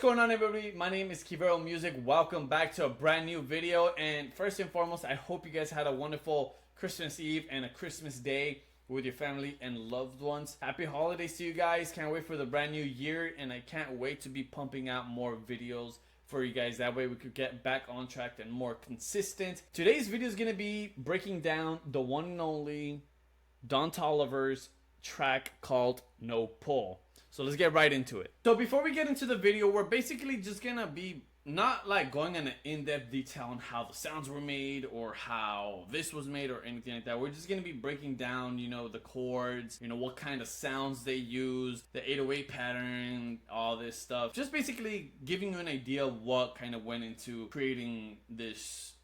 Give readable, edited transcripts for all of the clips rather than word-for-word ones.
What's going on, everybody? My name is Kivero Music. Welcome back to a brand new video. And first and foremost, I hope you guys had a wonderful Christmas Eve and a Christmas Day with your family and loved ones. Happy holidays to you guys. Can't wait for the brand new year, and I can't wait to be pumping out more videos for you guys. That way we could get back on track and more consistent. Today's video is going to be breaking down the one and only Don Toliver's track called No Pull. So let's get right into it. So before we get into the video, we're basically just gonna be not like going into in-depth detail on how the sounds were made or how this was made or anything like that. We're just gonna be breaking down, the chords, what kind of sounds they use, the 808 pattern, all this stuff. Just basically giving you an idea of what kind of went into creating this,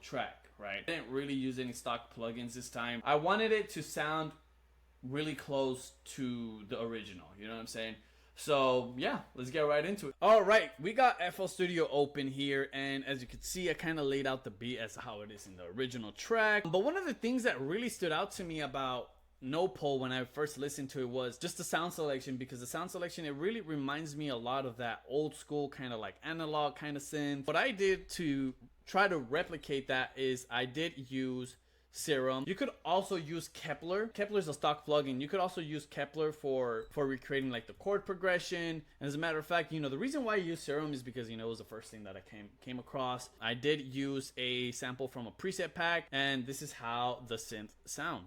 track, right? I didn't really use any stock plugins this time. I wanted it to sound really close to the original, you know what I'm saying? So yeah, let's get right into it. All right, we got FL Studio open here, and as you can see, I kind of laid out the beat as how it is in the original track. But one of the things that really stood out to me about No Pull when I first listened to it was just the sound selection, because the sound selection, it really reminds me a lot of that old school kind of like analog kind of synth. What I did to try to replicate that is I did use Serum. You could also use Kepler. Kepler is a stock plugin. You could also use Kepler for recreating like the chord progression. And as a matter of fact, the reason why I use Serum is because it was the first thing that I came across. I did use a sample from a preset pack, and this is how the synth sound.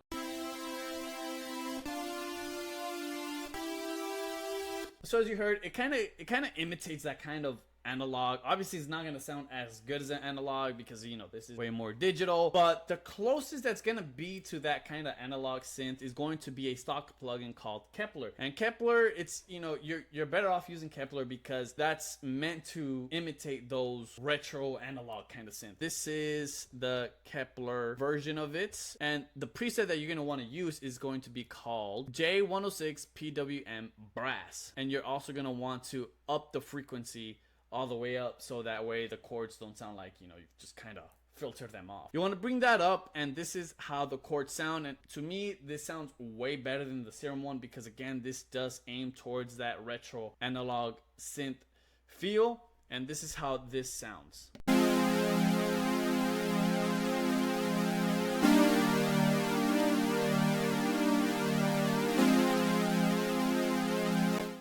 So as you heard, it kind of imitates that kind of analog. Obviously it's not going to sound as good as an analog because this is way more digital, but the closest that's going to be to that kind of analog synth is going to be a stock plugin called Kepler. And Kepler, it's you're better off using Kepler because that's meant to imitate those retro analog kind of synth. This is the Kepler version of it, and the preset that you're going to want to use is going to be called J106 PWM Brass, and you're also going to want to up the frequency all the way up, so that way the chords don't sound like you've just kind of filtered them off. You want to bring that up, and this is how the chords sound. And to me, this sounds way better than the Serum one because again, this does aim towards that retro analog synth feel, and this is how this sounds.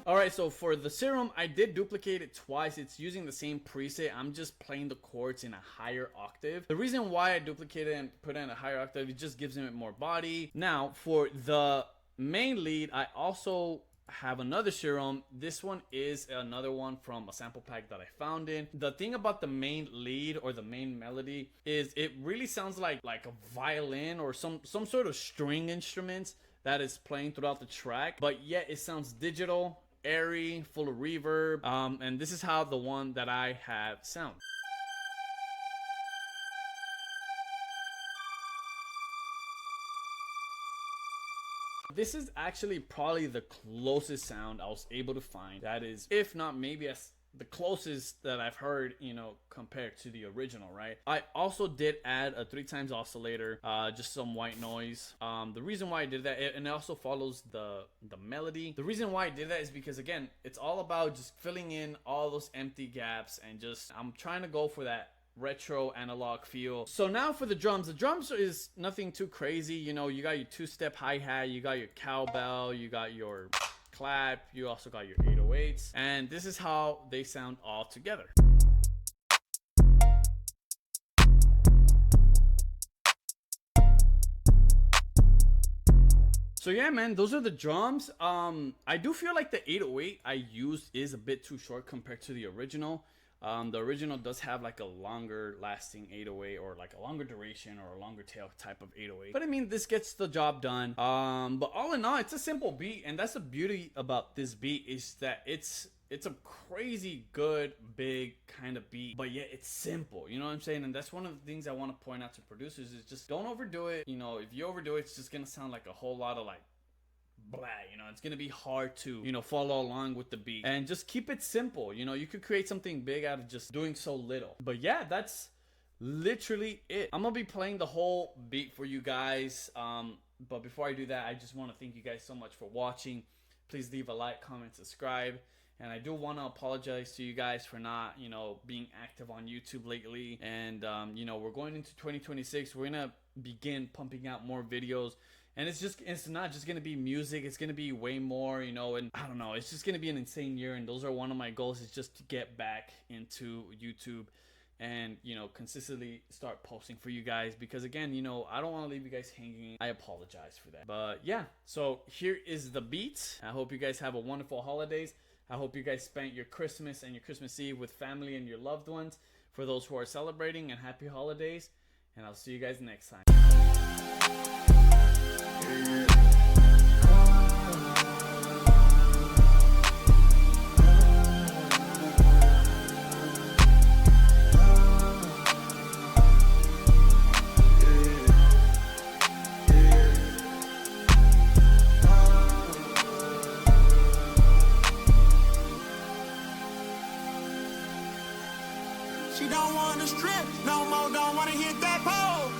Alright, so for the Serum, I did duplicate it twice. It's using the same preset. I'm just playing the chords in a higher octave. The reason why I duplicated and put it in a higher octave, it just gives it more body. Now, for the main lead, I also have another Serum. This one is another one from a sample pack that I found in. The thing about the main lead or the main melody is it really sounds like a violin or some sort of string instruments that is playing throughout the track, but yet it sounds digital, airy, full of reverb, and this is how the one that I have sound. This is actually probably the closest sound I was able to find. That is, if not maybe as the closest that I've heard, compared to the original, right? I also did add a 3x oscillator, just some white noise. The reason why I did that, and it also follows the melody. The reason why I did that is because again, it's all about just filling in all those empty gaps, and just I'm trying to go for that retro analog feel. So now for the drums. The drums is nothing too crazy. You got your two-step hi-hat, you got your cowbell, you got your clap, you also got your 808s, and this is how they sound all together. So yeah, man, those are the drums. I do feel like the 808 I used is a bit too short compared to the original. The original does have like a longer lasting 808, or like a longer duration or a longer tail type of 808. But I mean, this gets the job done. But all in all, it's a simple beat, and that's the beauty about this beat is that it's a crazy good big kind of beat, but yet it's simple. You know what I'm saying? And that's one of the things I want to point out to producers is just don't overdo it. If you overdo it, it's just gonna sound like a whole lot of like blah, it's gonna be hard to follow along with the beat, and just keep it simple. You could create something big out of just doing so little. But yeah, that's literally it. I'm gonna be playing the whole beat for you guys, but before I do that, I just want to thank you guys so much for watching. Please leave a like, comment, subscribe, And I do want to apologize to you guys for not, being active on YouTube lately. And, we're going into 2026. We're going to begin pumping out more videos. And it's not just going to be music. It's going to be way more, and I don't know. It's just going to be an insane year. And those are one of my goals, is just to get back into YouTube and, consistently start posting for you guys. Because again, I don't want to leave you guys hanging. I apologize for that. But yeah, so here is the beat. I hope you guys have a wonderful holidays. I hope you guys spent your Christmas and your Christmas Eve with family and your loved ones. For those who are celebrating, and happy holidays. And I'll see you guys next time. She don't wanna strip no more, don't wanna hit that pole.